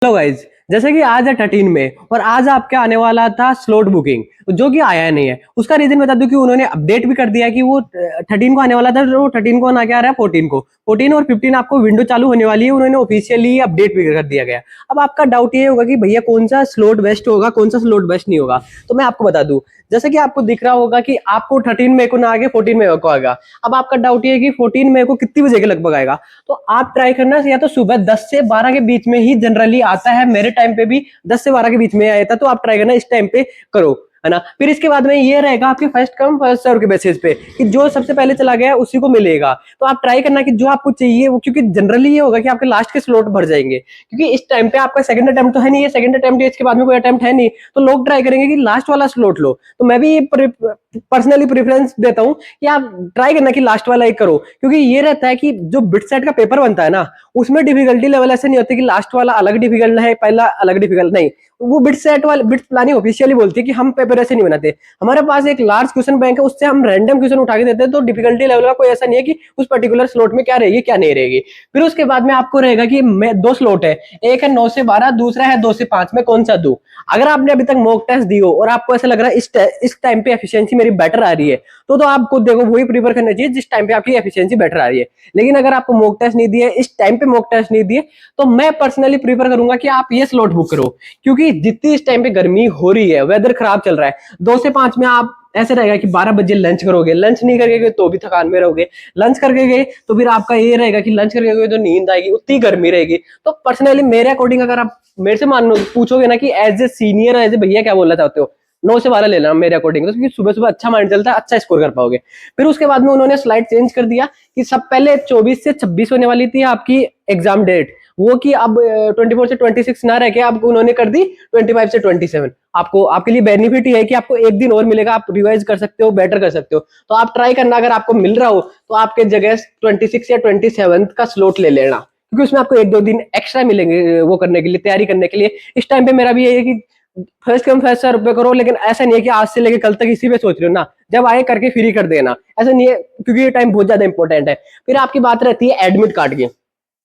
Hello guys, जैसे कि आज है 13 में और आज आपके आने वाला था स्लॉट बुकिंग जो कि आया नहीं है। उसका रीजन बता दूं कि उन्होंने अपडेट भी कर दिया कि वो 13 को आने वाला था, जो 13 को ना क्या आ रहा है 14 को। 14 और 15 आपको विंडो चालू होने वाली है, उन्होंने ऑफिशियली अपडेट भी कर दिया गया। अब आपका डाउट ये होगा कि भैया कौन सा स्लॉट बेस्ट होगा, कौन सा स्लॉट बेस्ट नहीं होगा। तो मैं आपको बता दूं, जैसे कि आपको दिख रहा होगा कि आपको 13 मई को ना आगे 14 मई को आएगा। अब आपका डाउट ये है कि 14 मई को कितनी बजे के लगभग आएगा। तो आप ट्राई करना, या तो सुबह 10 से 12 के बीच में ही जनरली आता है। मेरे टाइम पे भी 10 से 12 के बीच में आया था, तो आप ट्राई करना इस टाइम पे करो, है ना। फिर इसके बाद में ये रहेगा आपके फर्स्ट कम फर्स्ट सर्व के बेसिस पे कि जो सबसे पहले चला गया उसी को मिलेगा। तो आप ट्राई करना कि जो आपको चाहिए वो, क्योंकि जनरली ये होगा कि आपके लास्ट के स्लॉट भर जाएंगे, क्योंकि इस टाइम पे आपका सेकंड अटेम्प्ट तो है नहीं, ये सेकंड अटेम्प्ट है, इसके बाद में कोई अटेम्प्ट है नहीं, तो लोग ट्राई करेंगे कि लास्ट वाला स्लॉट लो। तो मैं भी पर्सनली प्रेफरेंस देता हूं कि आप ट्राई करना कि लास्ट वाला ही करो, क्योंकि ये रहता है कि जो बिट सेट का पेपर बनता है ना, उसमें डिफिकल्टी लेवल ऐसे नहीं होती कि लास्ट वाला अलग डिफिकल्ट है, पहला अलग डिफिकल्ट नहीं। वो बिट सेट वाले बिट प्लानिंग ऑफिशियली बोलती है कि हम पेपर ऐसे नहीं बनाते। हमारे पास एक लार्ज क्वेश्चन बैंक है, उससे हम रैंडम क्वेश्चन उठा के देते हैं, तो डिफिकल्टी लेवल का कोई ऐसा नहीं है कि उस पर्टिकुलर स्लॉट में क्या रहेगी क्या नहीं रहेगी। फिर उसके बाद में आपको रहेगा कि दो स्लॉट है, एक है 9 से 12, दूसरा है 2 से 5 में कौन सा दूं। अगर आपने अभी तक मॉक टेस्ट दी हो और आपको ऐसा लग रहा है इस टाइम पे एफिशिएंसी मेरी बेटर आ रही है, तो आपको देखो वही प्रीफर करना चाहिए जिस टाइम पे आपकी एफिशिएंसी बेटर आ रही है। लेकिन अगर आपको मॉक टेस्ट नहीं दिए, इस टाइम पे मॉक टेस्ट नहीं दिए, तो मैं पर्सनली प्रीफर करूंगा कि आप ये स्लॉट बुक करो, क्योंकि जितनी इस टाइम पे गर्मी हो रही है, वेदर खराब चल रहा है, 2 से 5 में आप ऐसे रहेगा कि 12 बजे लंच करोगे, लंच नहीं करके गए तो भी थकान में रहोगे, लंच करके गए तो फिर आपका ये रहेगा कि लंच करके गए तो नींद आएगी, उतनी गर्मी रहेगी। तो पर्सनली मेरे अकॉर्डिंग अगर आप मेरे से मान लो पूछोगे ना कि as a senior as a भैया क्या बोलना चाहते हो, 9 से 12 लेना मेरे अकॉर्डिंग, तो क्योंकि सुबह सुबह अच्छा माइंड चलता है, अच्छा स्कोर कर पाओगे। फिर उसके बाद में उन्होंने स्लाइड चेंज कर दिया कि सब पहले 24 से 26 होने वाली थी आपकी एग्जाम डेट, वो कि अब 24 से 26 ना रह के आपको उन्होंने कर दी 25 से 27। आपको आपके लिए बेनिफिट ही है कि आपको एक दिन और मिलेगा, आप रिवाइज कर सकते हो, बेटर कर सकते हो। तो आप ट्राई करना, अगर आपको मिल रहा हो तो आपके जगह 26 या 27 का स्लॉट ले लेना, क्योंकि उसमें आपको 1-2 दिन एक्स्ट्रा मिलेंगे वो करने के लिए, तैयारी करने के लिए। इस टाइम पे मेरा भी यही है कि फर्स्ट कम फर्स्ट सर्व पे करो, लेकिन ऐसा नहीं है कि आज से लेके कल तक इसी पे सोच रहे हो ना, जब आए करके फ्री कर देना, ऐसा नहीं है, क्योंकि ये टाइम बहुत ज्यादा इंपॉर्टेंट है। फिर आपकी बात रहती है एडमिट कार्ड की।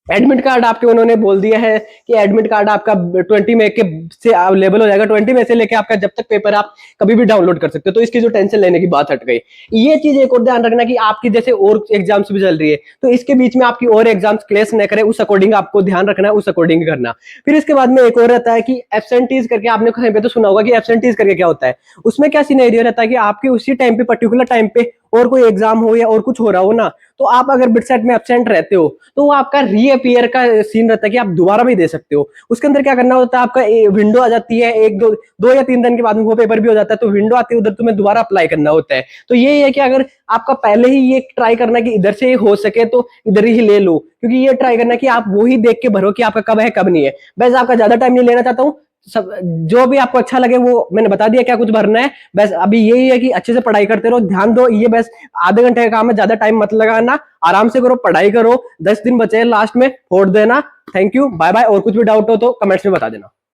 एडमिट कार्ड आपके उन्होंने बोल दिया है कि एडमिट कार्ड आपका 20 मई के से अवेलेबल हो जाएगा, 20 मई से लेके आपका जब तक पेपर आप कभी भी डाउनलोड कर सकते हो। तो इसकी जो टेंशन लेने की बात हट गई। ये चीज एक और ध्यान रखना कि आपकी जैसे और एग्जाम्स भी चल रही है, तो इसके बीच में आपकी और एग्जाम्स क्लेश न करे, उस अकॉर्डिंग आपको ध्यान रखना है, उस अकॉर्डिंग करना। फिर इसके बाद में एक और रहता है कि एब्सेंटीज करके, आपने कहीं पे तो सुना होगा कि एब्सेंटीज करके क्या होता है। उसमें क्या सिनेरियो रहता है कि आपके उसी टाइम पे पर्टिकुलर टाइम पे और कोई एग्जाम हो या और कुछ हो रहा हो ना, तो आप अगर बिटसेट में एब्सेंट रहते हो तो वो आपका रीअपियर का सीन रहता है कि आप दोबारा भी दे सकते हो। उसके अंदर क्या करना होता है, आपका विंडो आ जाती है, 1-2 या 3 दिन के बाद वो पेपर भी हो जाता है, तो विंडो आती है, उधर तुम्हें दोबारा अप्लाई करना होता है। तो यही है कि अगर आपका पहले ही ये ट्राई करना कि इधर से हो सके तो इधर ही ले लो, क्योंकि ये ट्राई करना कि आप वो ही देख के भरो कि आपका कब है कब नहीं है। बस आपका ज्यादा टाइम नहीं लेना चाहता हूँ, सब जो भी आपको अच्छा लगे वो मैंने बता दिया क्या कुछ भरना है। बस अभी यही है कि अच्छे से पढ़ाई करते रहो, ध्यान दो, ये बस आधे घंटे का काम है, ज्यादा टाइम मत लगाना, आराम से करो, पढ़ाई करो। 10 दिन बचे हैं लास्ट में, फोड़ देना। Thank you, bye bye. और कुछ भी डाउट हो तो कमेंट्स में बता देना।